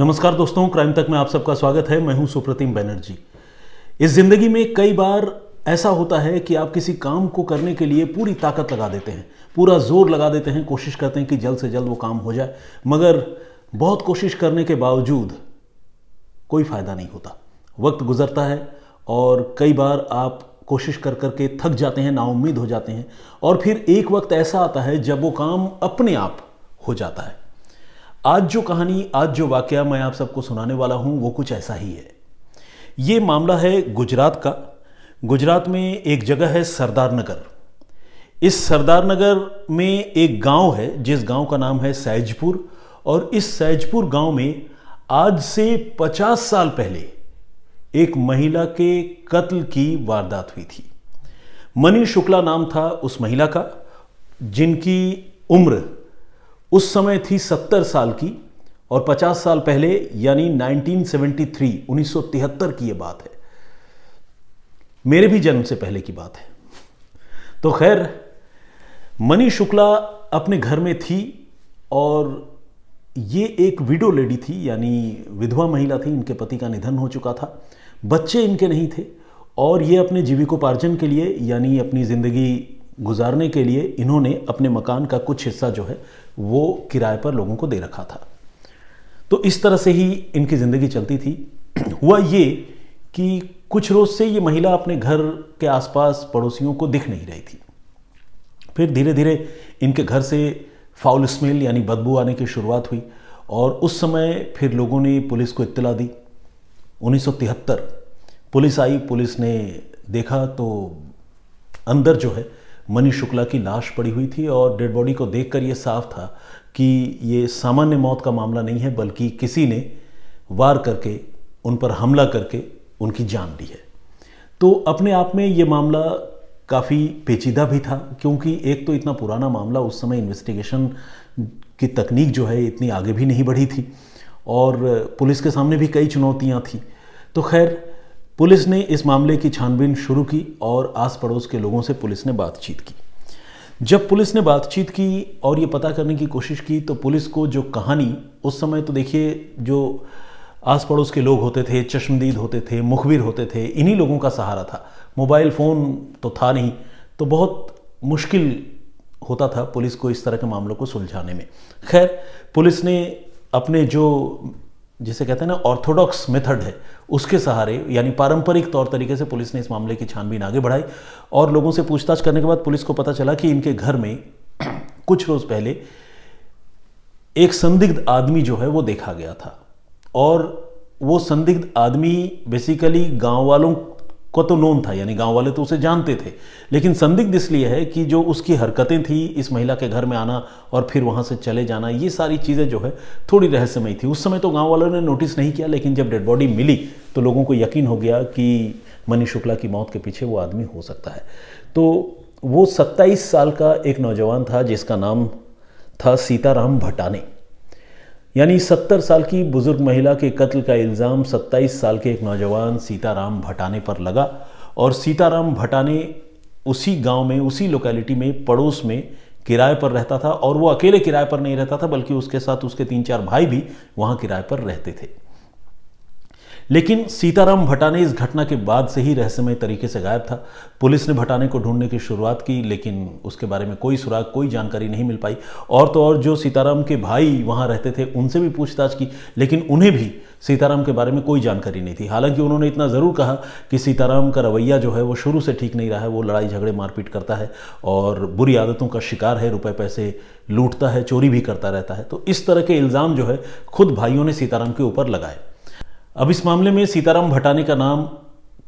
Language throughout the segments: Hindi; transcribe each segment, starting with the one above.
नमस्कार दोस्तों, क्राइम तक में आप सबका स्वागत है। मैं हूं सुप्रतिम बनर्जी। इस जिंदगी में कई बार ऐसा होता है कि आप किसी काम को करने के लिए पूरी ताकत लगा देते हैं, पूरा जोर लगा देते हैं, कोशिश करते हैं कि जल्द से जल्द वो काम हो जाए, मगर बहुत कोशिश करने के बावजूद कोई फायदा नहीं होता। वक्त गुजरता है और कई बार आप कोशिश कर करके थक जाते हैं, नाउम्मीद हो जाते हैं और फिर एक वक्त ऐसा आता है जब वो काम अपने आप हो जाता है। आज जो कहानी, आज जो वाकया मैं आप सबको सुनाने वाला हूं वो कुछ ऐसा ही है। ये मामला है गुजरात का। गुजरात में एक जगह है सरदार नगर। इस सरदार नगर में एक गांव है जिस गांव का नाम है सैजपुर, और इस सैजपुर गांव में आज से 50 साल पहले एक महिला के कत्ल की वारदात हुई थी। मनी शुक्ला नाम था उस महिला का, जिनकी उम्र उस समय थी 70 साल की, और 50 साल पहले यानी 1973 की यह बात है। मेरे भी जन्म से पहले की बात है। तो खैर, मनी शुक्ला अपने घर में थी और ये एक विडो लेडी थी, यानी विधवा महिला थी। इनके पति का निधन हो चुका था, बच्चे इनके नहीं थे, और ये अपने जीविकोपार्जन के लिए यानी अपनी ज़िंदगी गुजारने के लिए इन्होंने अपने मकान का कुछ हिस्सा जो है वो किराए पर लोगों को दे रखा था। तो इस तरह से ही इनकी ज़िंदगी चलती थी। हुआ ये कि कुछ रोज़ से ये महिला अपने घर के आसपास पड़ोसियों को दिख नहीं रही थी। फिर धीरे धीरे इनके घर से फाउल स्मेल यानी बदबू आने की शुरुआत हुई, और उस समय फिर लोगों ने पुलिस को इत्तला दी। 1973 पुलिस आई। पुलिस ने देखा तो अंदर जो है मनी शुक्ला की लाश पड़ी हुई थी, और डेड बॉडी को देखकर ये साफ था कि ये सामान्य मौत का मामला नहीं है, बल्कि किसी ने वार करके, उन पर हमला करके उनकी जान ली है। तो अपने आप में ये मामला काफ़ी पेचीदा भी था, क्योंकि एक तो इतना पुराना मामला, उस समय इन्वेस्टिगेशन की तकनीक जो है इतनी आगे भी नहीं बढ़ी थी, और पुलिस के सामने भी कई चुनौतियाँ थी। तो खैर, पुलिस ने इस मामले की छानबीन शुरू की और आस पड़ोस के लोगों से पुलिस ने बातचीत की। जब पुलिस ने बातचीत की और ये पता करने की कोशिश की, तो पुलिस को जो कहानी, उस समय तो देखिए जो आस पड़ोस के लोग होते थे, चश्मदीद होते थे, मुखबिर होते थे, इन्हीं लोगों का सहारा था। मोबाइल फ़ोन तो था नहीं, तो बहुत मुश्किल होता था पुलिस को इस तरह के मामलों को सुलझाने में। खैर, पुलिस ने अपने जो जिसे कहते हैं ना ऑर्थोडॉक्स मेथड है, उसके सहारे यानी पारंपरिक तौर तरीके से पुलिस ने इस मामले की छानबीन आगे बढ़ाई, और लोगों से पूछताछ करने के बाद पुलिस को पता चला कि इनके घर में कुछ रोज़ पहले एक संदिग्ध आदमी जो है वो देखा गया था। और वो संदिग्ध आदमी बेसिकली गांव वालों को तो नोन था, यानी गांव वाले तो उसे जानते थे, लेकिन संदिग्ध इसलिए है कि जो उसकी हरकतें थी, इस महिला के घर में आना और फिर वहां से चले जाना, ये सारी चीज़ें जो है थोड़ी रहस्यमयी थी। उस समय तो गांव वालों ने नोटिस नहीं किया, लेकिन जब डेड बॉडी मिली तो लोगों को यकीन हो गया कि मनी शुक्ला की मौत के पीछे वो आदमी हो सकता है। तो वो 27 साल का एक नौजवान था जिसका नाम था सीताराम भटाने। यानी 70 साल की बुजुर्ग महिला के कत्ल का इल्ज़ाम 27 साल के एक नौजवान सीताराम भटाने पर लगा, और सीताराम भटाने उसी गांव में, उसी लोकेलिटी में, पड़ोस में किराए पर रहता था। और वो अकेले किराए पर नहीं रहता था, बल्कि उसके साथ उसके 3-4 भाई भी वहाँ किराए पर रहते थे। लेकिन सीताराम भटाने इस घटना के बाद से ही रहस्यमय तरीके से गायब था। पुलिस ने भटाने को ढूंढने की शुरुआत की, लेकिन उसके बारे में कोई सुराग, कोई जानकारी नहीं मिल पाई। और तो और जो सीताराम के भाई वहाँ रहते थे उनसे भी पूछताछ की, लेकिन उन्हें भी सीताराम के बारे में कोई जानकारी नहीं थी। हालांकि उन्होंने इतना ज़रूर कहा कि सीताराम का रवैया जो है वो शुरू से ठीक नहीं रहा है, वो लड़ाई झगड़े मारपीट करता है और बुरी आदतों का शिकार है, रुपए पैसे लूटता है, चोरी भी करता रहता है। तो इस तरह के इल्ज़ाम जो है खुद भाइयों ने सीताराम के ऊपर लगाए। अब इस मामले में सीताराम भटाने का नाम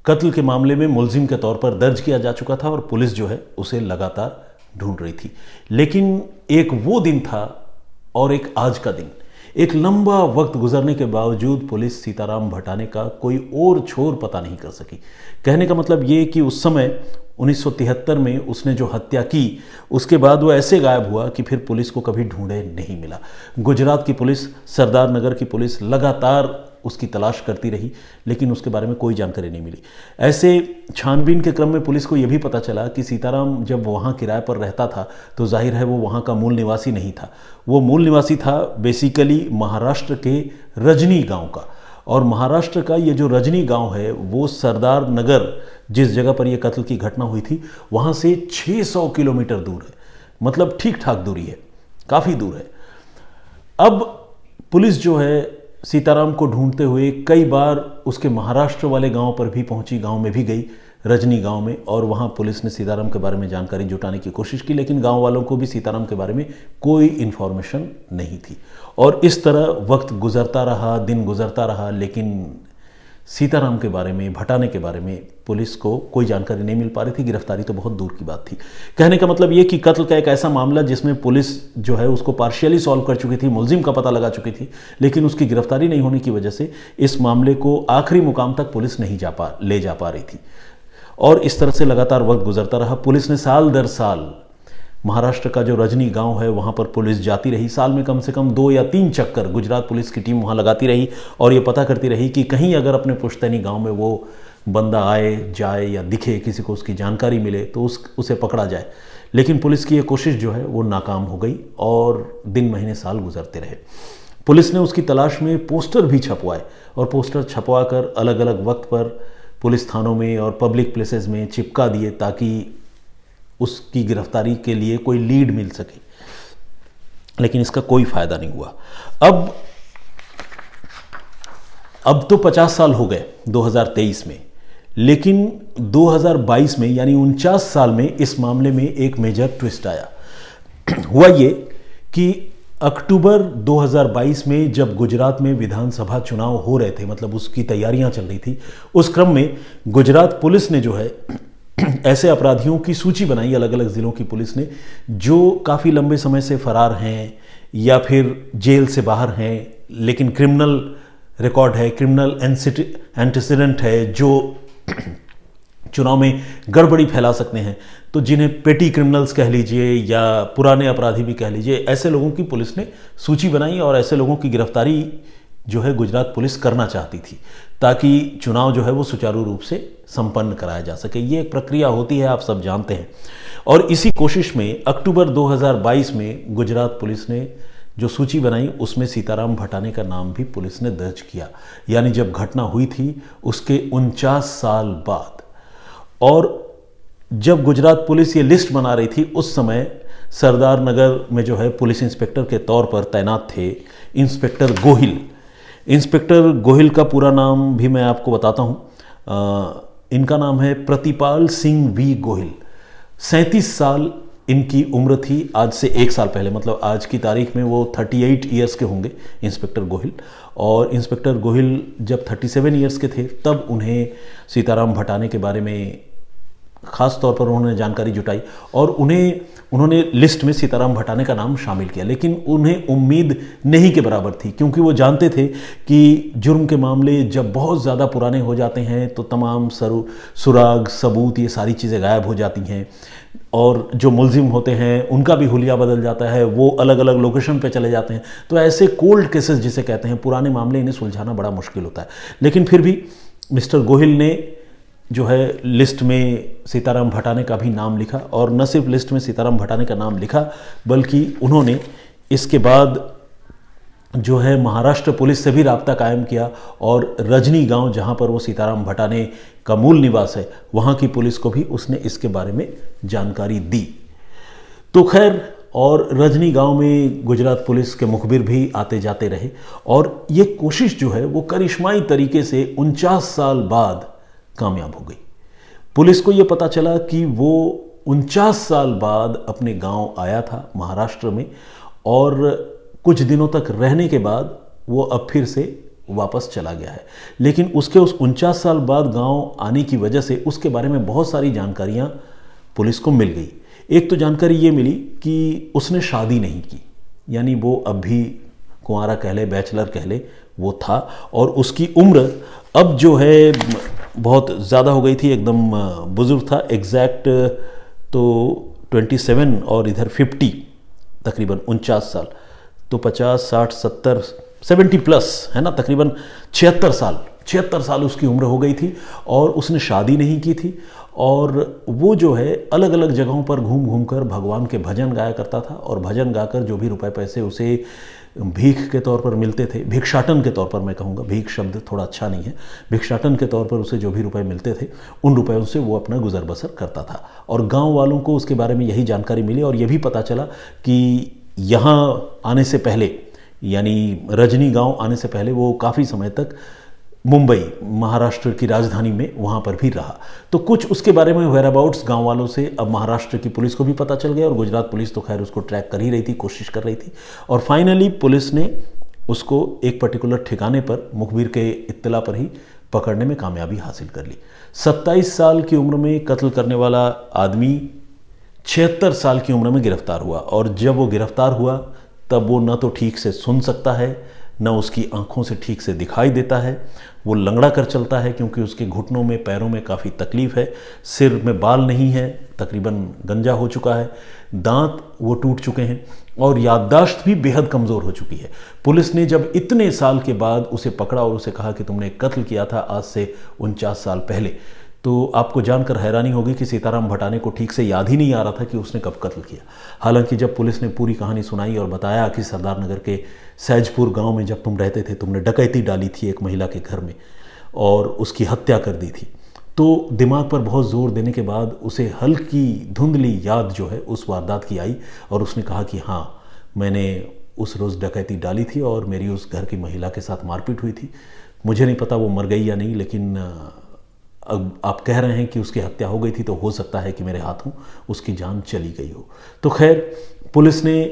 कत्ल के मामले में मुलजिम के तौर पर दर्ज किया जा चुका था, और पुलिस जो है उसे लगातार ढूंढ रही थी। लेकिन एक वो दिन था और एक आज का दिन, एक लंबा वक्त गुजरने के बावजूद पुलिस सीताराम भटाने का कोई और छोर पता नहीं कर सकी। कहने का मतलब ये कि उस समय 1973 में उसने जो हत्या की, उसके बाद वो ऐसे गायब हुआ कि फिर पुलिस को कभी ढूंढे नहीं मिला। गुजरात की पुलिस, सरदार नगर की पुलिस लगातार उसकी तलाश करती रही, लेकिन उसके बारे में कोई जानकारी नहीं मिली। ऐसे छानबीन के क्रम में पुलिस को यह भी पता चला कि सीताराम जब वहाँ किराए पर रहता था तो जाहिर है वो वहाँ का मूल निवासी नहीं था। वो मूल निवासी था बेसिकली महाराष्ट्र के रजनी गांव का। और महाराष्ट्र का ये जो रजनी गांव है वो सरदार नगर, जिस जगह पर यह कत्ल की घटना हुई थी, वहाँ से 600 किलोमीटर दूर है। मतलब ठीक ठाक दूरी है, काफ़ी दूर है। अब पुलिस जो है सीताराम को ढूंढते हुए कई बार उसके महाराष्ट्र वाले गांव पर भी पहुंची, गांव में भी गई, रजनी गांव में, और वहां पुलिस ने सीताराम के बारे में जानकारी जुटाने की कोशिश की, लेकिन गांव वालों को भी सीताराम के बारे में कोई इन्फॉर्मेशन नहीं थी। और इस तरह वक्त गुजरता रहा, दिन गुजरता रहा, लेकिन सीताराम के बारे में, भटाने के बारे में पुलिस को कोई जानकारी नहीं मिल पा रही थी। गिरफ्तारी तो बहुत दूर की बात थी। कहने का मतलब ये कि कत्ल का एक ऐसा मामला जिसमें पुलिस जो है उसको पार्शियली सॉल्व कर चुकी थी, मुलजिम का पता लगा चुकी थी, लेकिन उसकी गिरफ्तारी नहीं होने की वजह से इस मामले को आखिरी मुकाम तक पुलिस नहीं ले जा पा रही थी। और इस तरह से लगातार वक्त गुजरता रहा। पुलिस ने साल दर साल महाराष्ट्र का जो रजनी गांव है वहाँ पर पुलिस जाती रही। साल में कम से कम 2 या 3 चक्कर गुजरात पुलिस की टीम वहाँ लगाती रही और ये पता करती रही कि कहीं अगर अपने पुश्तैनी गांव में वो बंदा आए जाए या दिखे, किसी को उसकी जानकारी मिले तो उसे पकड़ा जाए। लेकिन पुलिस की ये कोशिश जो है वो नाकाम हो गई और दिन महीने साल गुजरते रहे। पुलिस ने उसकी तलाश में पोस्टर भी छपवाए और पोस्टर छपवा कर अलग अलग वक्त पर पुलिस थानों में और पब्लिक प्लेसेस में चिपका दिए ताकि उसकी गिरफ्तारी के लिए कोई लीड मिल सके, लेकिन इसका कोई फायदा नहीं हुआ। अब तो 50 साल हो गए 2023 में, लेकिन 2022 में यानी 49 साल में इस मामले में एक मेजर ट्विस्ट आया। हुआ ये कि अक्टूबर 2022 में जब गुजरात में विधानसभा चुनाव हो रहे थे, मतलब उसकी तैयारियां चल रही थी, उस क्रम में गुजरात पुलिस ने जो है ऐसे अपराधियों की सूची बनाई, अलग अलग ज़िलों की पुलिस ने, जो काफ़ी लंबे समय से फरार हैं या फिर जेल से बाहर हैं, लेकिन क्रिमिनल रिकॉर्ड है, क्रिमिनल एंटीसीडेंट है, जो चुनाव में गड़बड़ी फैला सकते हैं। तो जिन्हें पेटी क्रिमिनल्स कह लीजिए या पुराने अपराधी भी कह लीजिए, ऐसे लोगों की पुलिस ने सूची बनाई और ऐसे लोगों की गिरफ्तारी जो है गुजरात पुलिस करना चाहती थी ताकि चुनाव जो है वो सुचारू रूप से संपन्न कराया जा सके। ये एक प्रक्रिया होती है, आप सब जानते हैं। और इसी कोशिश में अक्टूबर 2022 में गुजरात पुलिस ने जो सूची बनाई उसमें सीताराम भटाने का नाम भी पुलिस ने दर्ज किया, यानी जब घटना हुई थी उसके 49 साल बाद। और जब गुजरात पुलिस ये लिस्ट बना रही थी उस समय सरदार नगर में जो है पुलिस इंस्पेक्टर के तौर पर तैनात थे इंस्पेक्टर गोहिल। इंस्पेक्टर गोहिल का पूरा नाम भी मैं आपको बताता हूँ। इनका नाम है प्रतिपाल सिंह वी गोहिल। 37 साल इनकी उम्र थी आज से 1 साल पहले, मतलब आज की तारीख में वो 38 ईयर्स के होंगे इंस्पेक्टर गोहिल। और इंस्पेक्टर गोहिल जब 37 ईयर्स के थे तब उन्हें सीताराम भटाने के बारे में ख़ास तौर पर उन्होंने जानकारी जुटाई और उन्होंने लिस्ट में सीताराम भटाने का नाम शामिल किया। लेकिन उन्हें उम्मीद नहीं के बराबर थी, क्योंकि वो जानते थे कि जुर्म के मामले जब बहुत ज़्यादा पुराने हो जाते हैं तो तमाम सुराग, सबूत, ये सारी चीज़ें गायब हो जाती हैं और जो मुलजिम होते हैं उनका भी हुलिया बदल जाता है, वो अलग अलग लोकेशन पे चले जाते हैं। तो ऐसे कोल्ड केसेस जिसे कहते हैं, पुराने मामले, इन्हें सुलझाना बड़ा मुश्किल होता है। लेकिन फिर भी मिस्टर गोहिल ने जो है लिस्ट में सीताराम भटाने का भी नाम लिखा, और न सिर्फ लिस्ट में सीताराम भटाने का नाम लिखा बल्कि उन्होंने इसके बाद जो है महाराष्ट्र पुलिस से भी राब्ता कायम किया और रजनी गांव जहां पर वो सीताराम भटाने का मूल निवास है वहां की पुलिस को भी उसने इसके बारे में जानकारी दी। तो खैर, और रजनी गांव में गुजरात पुलिस के मुखबिर भी आते जाते रहे और ये कोशिश जो है वो करिश्माई तरीके से 49 साल बाद कामयाब हो गई। पुलिस को ये पता चला कि वो 49 साल बाद अपने गांव आया था महाराष्ट्र में और कुछ दिनों तक रहने के बाद वो अब फिर से वापस चला गया है। लेकिन उसके उस 49 साल बाद गांव आने की वजह से उसके बारे में बहुत सारी जानकारियां पुलिस को मिल गई। एक तो जानकारी ये मिली कि उसने शादी नहीं की, यानी वो अब भी कुंवारा कह ले, बैचलर कह ले, वो था और उसकी उम्र अब जो है बहुत ज़्यादा हो गई थी, एकदम बुजुर्ग था। एग्जैक्ट तो 27 और इधर 50, तकरीबन 49 साल, तो 50, 60, 70 70 प्लस, है ना, तकरीबन 76 साल उसकी उम्र हो गई थी और उसने शादी नहीं की थी। और वो जो है अलग अलग जगहों पर घूम घूम कर भगवान के भजन गाया करता था और भजन गाकर जो भी रुपए पैसे उसे भीख के तौर पर मिलते थे, भिक्षाटन के तौर पर मैं कहूँगा, भीख शब्द थोड़ा अच्छा नहीं है, भिक्षाटन के तौर पर उसे जो भी रुपए मिलते थे उन रुपयों से वो अपना गुजर बसर करता था। और गांव वालों को उसके बारे में यही जानकारी मिली और ये भी पता चला कि यहाँ आने से पहले, यानी रजनी गांव आने से पहले वो काफ़ी समय तक मुंबई, महाराष्ट्र की राजधानी में वहाँ पर भी रहा। तो कुछ उसके बारे में वेयर अबाउट्स गाँव वालों से अब महाराष्ट्र की पुलिस को भी पता चल गया और गुजरात पुलिस तो खैर उसको ट्रैक कर ही रही थी, कोशिश कर रही थी। और फाइनली पुलिस ने उसको एक पर्टिकुलर ठिकाने पर मुखबिर के इत्तला पर ही पकड़ने में कामयाबी हासिल कर ली। 27 साल की उम्र में कत्ल करने वाला आदमी 76 साल की उम्र में गिरफ्तार हुआ। और जब वो गिरफ्तार हुआ तब वो न तो ठीक से सुन सकता है, न उसकी आंखों से ठीक से दिखाई देता है, वो लंगड़ा कर चलता है क्योंकि उसके घुटनों में, पैरों में काफ़ी तकलीफ़ है, सिर में बाल नहीं है, तकरीबन गंजा हो चुका है, दांत वो टूट चुके हैं और याददाश्त भी बेहद कमज़ोर हो चुकी है। पुलिस ने जब इतने साल के बाद उसे पकड़ा और उसे कहा कि तुमने कत्ल किया था आज से 49 साल पहले, तो आपको जानकर हैरानी होगी कि सीताराम भटाने को ठीक से याद ही नहीं आ रहा था कि उसने कब कत्ल किया। हालांकि जब पुलिस ने पूरी कहानी सुनाई और बताया कि सरदार नगर के सैजपुर गांव में जब तुम रहते थे, तुमने डकैती डाली थी एक महिला के घर में और उसकी हत्या कर दी थी, तो दिमाग पर बहुत ज़ोर देने के बाद उसे हल्की धुंधली याद जो है उस वारदात की आई और उसने कहा कि हाँ, मैंने उस रोज़ डकैती डाली थी और मेरी उस घर की महिला के साथ मारपीट हुई थी। मुझे नहीं पता वो मर गई या नहीं, लेकिन अब आप कह रहे हैं कि उसकी हत्या हो गई थी, तो हो सकता है कि मेरे हाथों उसकी जान चली गई हो। तो खैर, पुलिस ने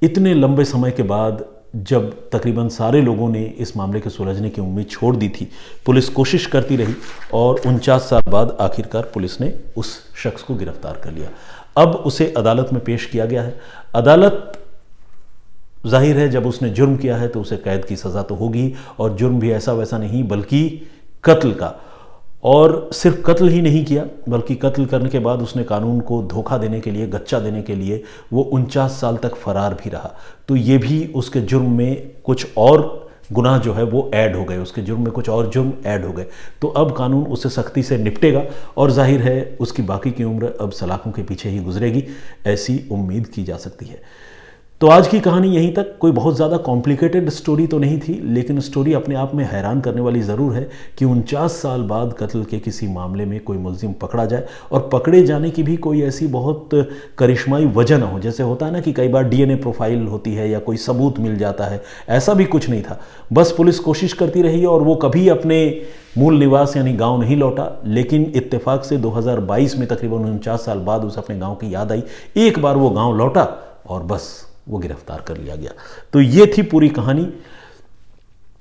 इतने लंबे समय के बाद, जब तकरीबन सारे लोगों ने इस मामले के सुलझने की उम्मीद छोड़ दी थी, पुलिस कोशिश करती रही और 49 साल बाद आखिरकार पुलिस ने उस शख्स को गिरफ्तार कर लिया। अब उसे अदालत में पेश किया गया है। अदालत, जाहिर है जब उसने जुर्म किया है तो उसे कैद की सज़ा तो होगी, और जुर्म भी ऐसा वैसा नहीं बल्कि कत्ल का। और सिर्फ कत्ल ही नहीं किया बल्कि कत्ल करने के बाद उसने कानून को धोखा देने के लिए, गच्चा देने के लिए वो 49 साल तक फरार भी रहा। तो ये भी उसके जुर्म में कुछ और गुनाह जो है वो ऐड हो गए, उसके जुर्म में कुछ और जुर्म ऐड हो गए। तो अब कानून उससे सख्ती से निपटेगा और जाहिर है उसकी बाकी की उम्र अब सलाखों के पीछे ही गुजरेगी, ऐसी उम्मीद की जा सकती है। तो आज की कहानी यहीं तक। कोई बहुत ज़्यादा कॉम्प्लिकेटेड स्टोरी तो नहीं थी, लेकिन स्टोरी अपने आप में हैरान करने वाली ज़रूर है कि 49 साल बाद कत्ल के किसी मामले में कोई मुलजिम पकड़ा जाए और पकड़े जाने की भी कोई ऐसी बहुत करिश्माई वजह ना हो। जैसे होता है ना कि कई बार डीएनए प्रोफाइल होती है या कोई सबूत मिल जाता है, ऐसा भी कुछ नहीं था। बस पुलिस कोशिश करती रही और वो कभी अपने मूल निवास यानी गांव नहीं लौटा, लेकिन इत्तेफाक से 2022 में तकरीबन 49 साल बाद उसे अपने गांव की याद आई, एक बार वो गांव लौटा और बस वो गिरफ्तार कर लिया गया। तो ये थी पूरी कहानी।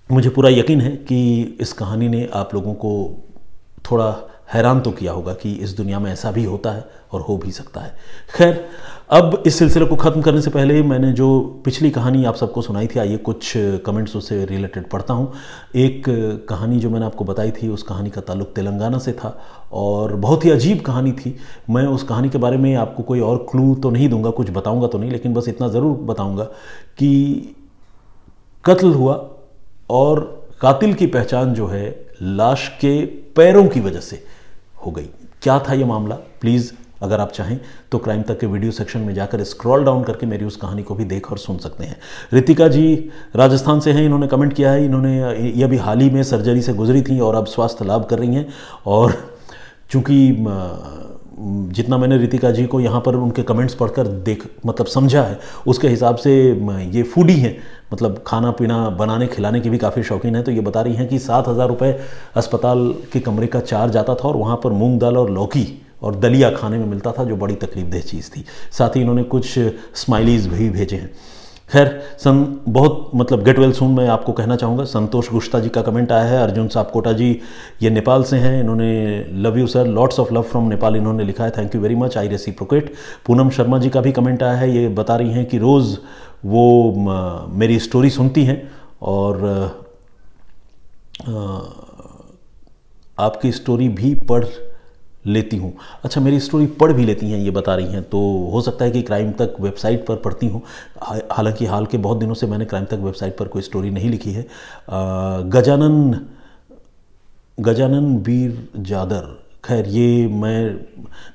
मुझे पूरा यकीन है कि इस कहानी ने आप लोगों को थोड़ा हैरान तो किया होगा कि इस दुनिया में ऐसा भी होता है और हो भी सकता है। खैर, अब इस सिलसिले को ख़त्म करने से पहले मैंने जो पिछली कहानी आप सबको सुनाई थी, आइए कुछ कमेंट्स उससे रिलेटेड पढ़ता हूँ। एक कहानी जो मैंने आपको बताई थी, उस कहानी का ताल्लुक तेलंगाना से था और बहुत ही अजीब कहानी थी। मैं उस कहानी के बारे में आपको कोई और क्लू तो नहीं दूंगा, कुछ बताऊंगा तो नहीं, लेकिन बस इतना ज़रूर बताऊंगा कि कत्ल हुआ और कातिल की पहचान जो है लाश के पैरों की वजह से हो गई। क्या था ये मामला? प्लीज़ अगर आप चाहें तो क्राइम तक के वीडियो सेक्शन में जाकर स्क्रॉल डाउन करके मेरी उस कहानी को भी देख और सुन सकते हैं। रितिका जी राजस्थान से हैं, इन्होंने कमेंट किया है। इन्होंने ये अभी हाल ही में सर्जरी से गुजरी थी और अब स्वास्थ्य लाभ कर रही हैं। और चूँकि जितना मैंने रितिका जी को यहाँ पर उनके कमेंट्स पढ़कर समझा है, उसके हिसाब से ये फूडी हैं, मतलब खाना पीना बनाने खिलाने की भी काफ़ी शौकीन है। तो ये बता रही हैं कि 7,000 रुपये अस्पताल के कमरे का चार्ज आता था और वहाँ पर मूंग दाल और लौकी और दलिया खाने में मिलता था, जो बड़ी तकलीफदेह चीज़ थी। साथ ही इन्होंने कुछ स्माइलीज़ भी भेजे हैं। खैर, बहुत गेट वेल सून मैं आपको कहना चाहूँगा। संतोष गुश्ता जी का कमेंट आया है। अर्जुन सापकोटा जी ये नेपाल से हैं, इन्होंने love you sir, lots of love from Nepal इन्होंने लिखा है, thank you very much, I reciprocate. Poonam Sharma ji का भी कमेंट आया है। ये बता रही हैं कि रोज़ वो मेरी स्टोरी सुनती हैं और आपकी स्टोरी भी पढ़ लेती हूँ। अच्छा, मेरी स्टोरी पढ़ भी लेती हैं ये बता रही हैं, तो हो सकता है कि क्राइम तक वेबसाइट पर पढ़ती हूँ। हालांकि हाल के बहुत दिनों से मैंने क्राइम तक वेबसाइट पर कोई स्टोरी नहीं लिखी है। गजानन वीर जादर, खैर ये मैं,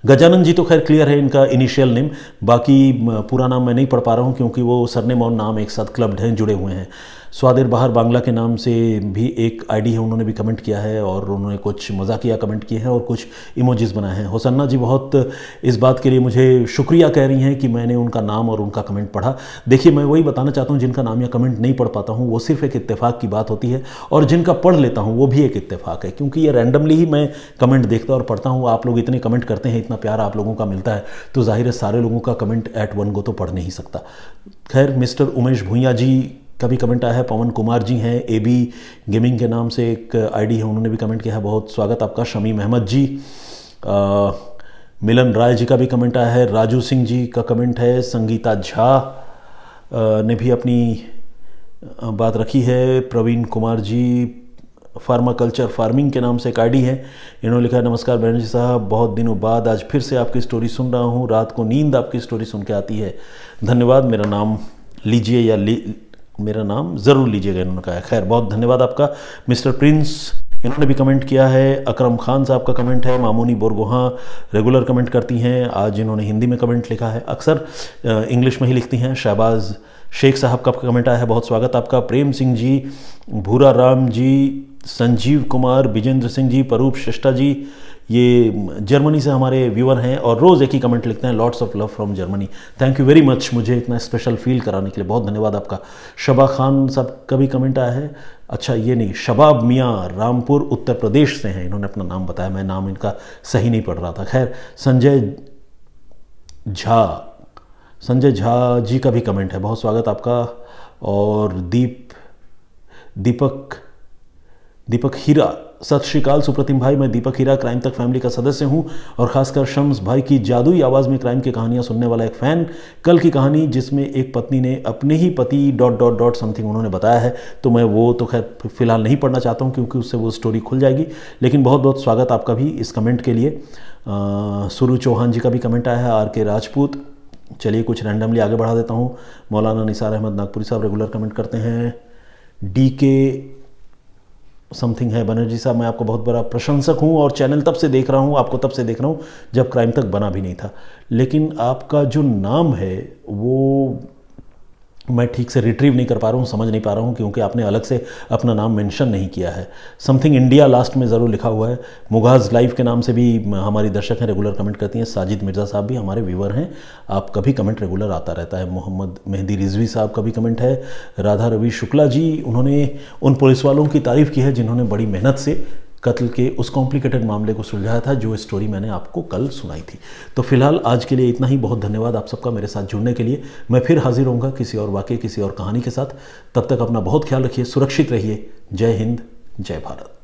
गजानन जी तो खैर क्लियर है इनका इनिशियल नेम, बाकी पूरा नाम मैं नहीं पढ़ पा रहा हूँ क्योंकि वो सरनेम और नाम एक साथ क्लब्ड हैं, जुड़े हुए हैं। स्वादिर बाहर बांग्ला के नाम से भी एक आईडी है, उन्होंने भी कमेंट किया है और उन्होंने कुछ मजाकिया कमेंट किए हैं और कुछ इमोजीज बनाए हैं। होसन्ना जी बहुत इस बात के लिए मुझे शुक्रिया कह रही हैं कि मैंने उनका नाम और उनका कमेंट पढ़ा। देखिए, मैं वही बताना चाहता हूँ, जिनका नाम या कमेंट नहीं पढ़ पाता हूँ वो सिर्फ एक इत्तेफाक की बात होती है, और जिनका पढ़ लेता हूँ वो भी एक इत्तेफाक है, क्योंकि ये रैंडमली ही मैं कमेंट देखता और पढ़ता हूँ। आप लोग इतने कमेंट करते हैं, इतना प्यार आप लोगों का मिलता है, तो जाहिर है सारे लोगों का कमेंट एट वन गो तो पढ़ नहीं सकता। खैर, मिस्टर उमेश भूंया जी का भी कमेंट आया है। पवन कुमार जी हैं, एबी गेमिंग के नाम से एक आईडी है, उन्होंने भी कमेंट किया है, बहुत स्वागत आपका। शमीम अहमद जी, मिलन राय जी का भी कमेंट आया है। राजू सिंह जी का कमेंट है। संगीता झा ने भी अपनी बात रखी है। Praveen Kumar ji, pharma culture farming के नाम से एक आईडी है, इन्होंने लिखा है, नमस्कार बैनर्जी साहब, बहुत दिनों बाद आज फिर से आपकी स्टोरी सुन रहा हूँ, रात को नींद आपकी स्टोरी सुन के आती है, धन्यवाद। मेरा नाम लीजिए या मेरा नाम ज़रूर लीजिएगा, इन्होंने कहा है। खैर, बहुत धन्यवाद आपका। मिस्टर प्रिंस, इन्होंने भी कमेंट किया है। अकरम खान साहब का कमेंट है। मामूनी बोरगोहा रेगुलर कमेंट करती हैं, आज इन्होंने हिंदी में कमेंट लिखा है, अक्सर इंग्लिश में ही लिखती हैं। शहबाज शेख साहब का कमेंट आया है, बहुत स्वागत आपका। प्रेम सिंह जी, भूरा राम जी, संजीव कुमार, विजेंद्र सिंह जी, परूप शिष्टा जी, ये जर्मनी से हमारे व्यूअर हैं और रोज़ एक ही कमेंट लिखते हैं, lots of love from Germany. Thank you very much, मुझे इतना स्पेशल फील कराने के लिए बहुत धन्यवाद आपका। शबा खान साहब का भी कमेंट आया है। अच्छा, ये नहीं, शबाब मियाँ रामपुर उत्तर प्रदेश से हैं, इन्होंने अपना नाम बताया, मैं नाम इनका सही नहीं पढ़ रहा था। खैर, संजय झा जी का भी कमेंट है, बहुत स्वागत आपका। और दीपक हीरा, सत श्री अकाल सुप्रतिम भाई, मैं दीपक हीरा क्राइम तक फैमिली का सदस्य हूं और खासकर शम्स भाई की जादुई आवाज़ में क्राइम की कहानियां सुनने वाला एक फ़ैन। कल की कहानी जिसमें एक पत्नी ने अपने ही पति ... समथिंग उन्होंने बताया है, तो मैं वो तो खैर फिलहाल नहीं पढ़ना चाहता हूं क्योंकि उससे वो स्टोरी खुल जाएगी, लेकिन बहुत बहुत स्वागत आपका भी इस कमेंट के लिए। सुरु चौहान जी का भी कमेंट आया है। आर के राजपूत, चलिए कुछ रैंडमली आगे बढ़ा देता हूँ। मौलाना निसार अहमद नागपुरी साहब रेगुलर कमेंट करते हैं। DK समथिंग है, बनर्जी साहब, मैं आपको बहुत बड़ा प्रशंसक हूँ और चैनल तब से देख रहा हूँ, आपको तब से देख रहा हूँ जब क्राइम तक बना भी नहीं था, लेकिन आपका जो नाम है वो मैं ठीक से रिट्रीव नहीं कर पा रहा हूँ, समझ नहीं पा रहा हूँ, क्योंकि आपने अलग से अपना नाम मेंशन नहीं किया है। समथिंग इंडिया लास्ट में ज़रूर लिखा हुआ है। मुगाज लाइव के नाम से भी हमारी दर्शक हैं, रेगुलर कमेंट करती हैं। साजिद मिर्ज़ा साहब भी हमारे व्यूवर हैं, आपका भी कमेंट रेगुलर आता रहता है। मोहम्मद मेहदी रिजवी साहब का भी कमेंट है। राधा रवि शुक्ला जी, उन्होंने उन पुलिस वालों की तारीफ़ की है जिन्होंने बड़ी मेहनत से कत्ल के उस कॉम्प्लिकेटेड मामले को सुलझाया था जो स्टोरी मैंने आपको कल सुनाई थी। तो फिलहाल आज के लिए इतना ही। बहुत धन्यवाद आप सबका मेरे साथ जुड़ने के लिए। मैं फिर हाजिर होऊंगा किसी और वाक़ये, किसी और कहानी के साथ। तब तक अपना बहुत ख्याल रखिए, सुरक्षित रहिए। जय हिंद, जय भारत।